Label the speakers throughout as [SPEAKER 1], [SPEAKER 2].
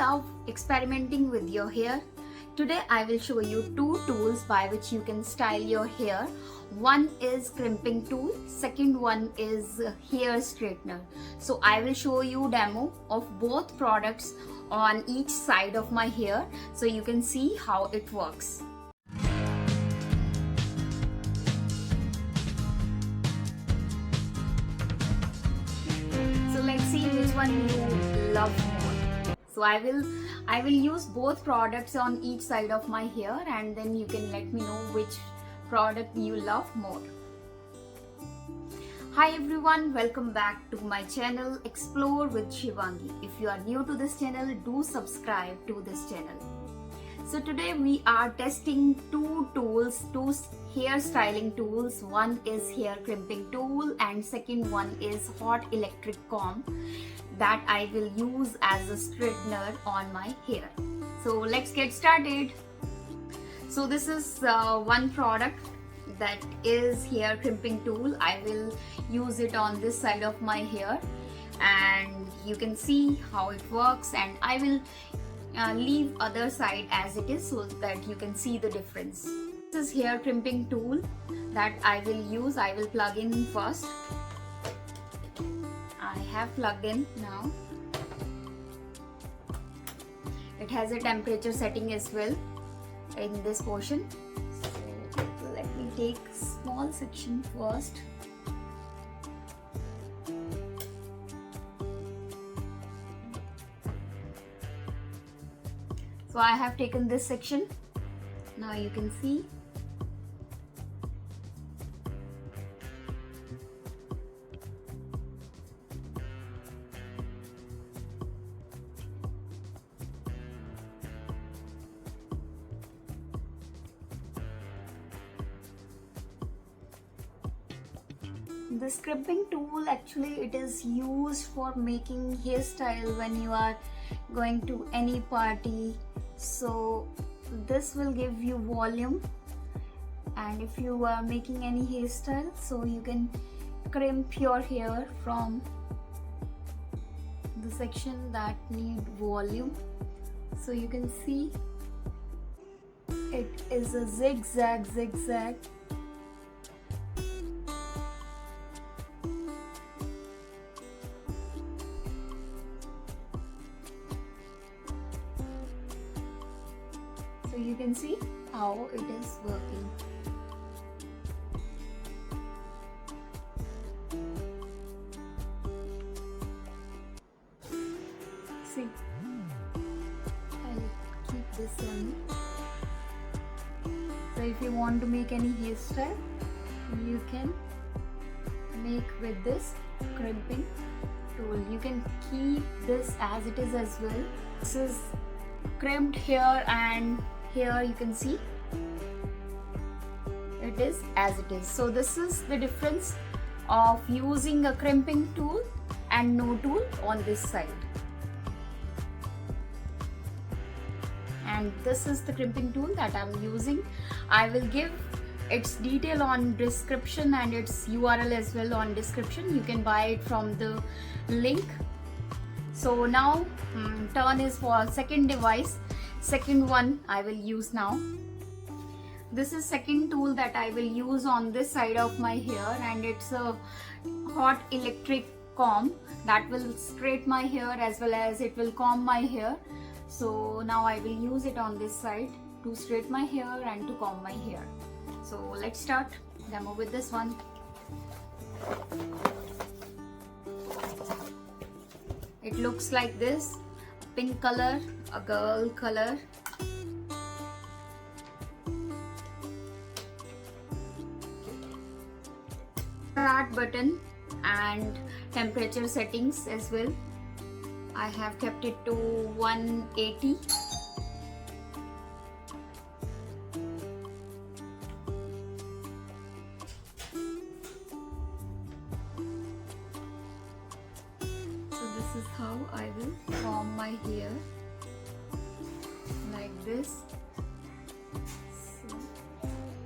[SPEAKER 1] love experimenting with your hair? Today I will show you two tools by which you can style your hair. One is crimping tool, second one is hair straightener. So I will show you demo of both products on each side of my hair so you can see how it works. So let's see which one you love more. So I will use both products on each side of my hair, and then you can let me know which product you love more. Hi everyone, welcome back to my channel Explore with Shivangi. If you are new to this channel, do subscribe to this channel. So today we are testing two tools, two hair styling tools. One is hair crimping tool and second one is hot electric comb that I will use as a straightener on my hair. So let's get started. So this is one product that is hair crimping tool. I will use it on this side of my hair and you can see how it works, and I will leave other side as it is so that you can see the difference. This is hair crimping tool that I will use. I will plug in first. I have plugged in now. It has a temperature setting as well in this portion. So let me take small section first. So I have taken this section. Now you can see. This crimping tool, actually it is used for making hairstyle when you are going to any party. So this will give you volume, and if you are making any hairstyle, so you can crimp your hair from the section that need volume. So you can see it is a zigzag. So you can see how it is working. See, I'll keep this on. So if you want to make any hairstyle, you can make with this crimping tool. You can keep this as it is as well. This is crimped hair, and here you can see it is as it is. So this is the difference of using a crimping tool and no tool on this side. And this is the crimping tool that I'm using. I will give its detail on description and its URL as well on description. You can buy it from the link. So now turn is for second device. Second one I will use now. This is second tool that I will use on this side of my hair, and it's a hot electric comb that will straighten my hair as well as it will comb my hair. So now I will use it on this side to straighten my hair and to comb my hair. So let's start demo with this one. It looks like this: pink color, a girl color. Start button and temperature settings as well. I have kept it to 180. This is how I will comb my hair, like this. So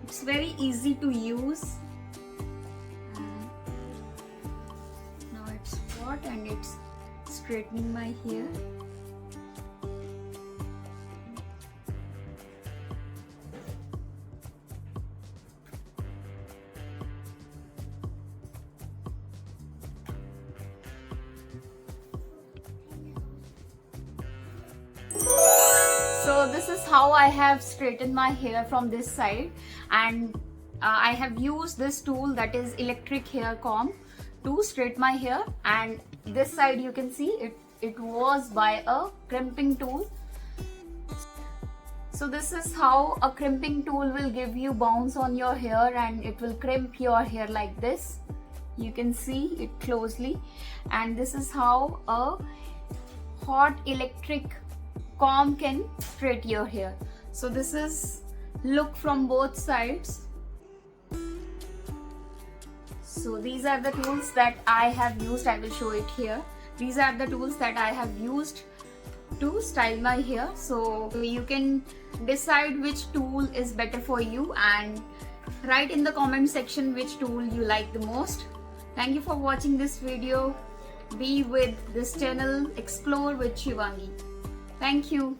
[SPEAKER 1] it's very easy to use. Now it's hot and it's straightening my hair. is how I have straightened my hair from this side, and I have used this tool, that is electric hair comb, to straighten my hair. And this side you can see it was by a crimping tool. So this is how a crimping tool will give you bounce on your hair, and it will crimp your hair like this. You can see it closely. And this is how a hot electric comb can straighten your hair. So this is look from both sides. So these are the tools that I have used. I will show it here. These are the tools that I have used to style my hair. So you can decide which tool is better for you, and write in the comment section which tool you like the most. Thank you for watching this video. Be with this channel, Explore with Shivangi. Thank you.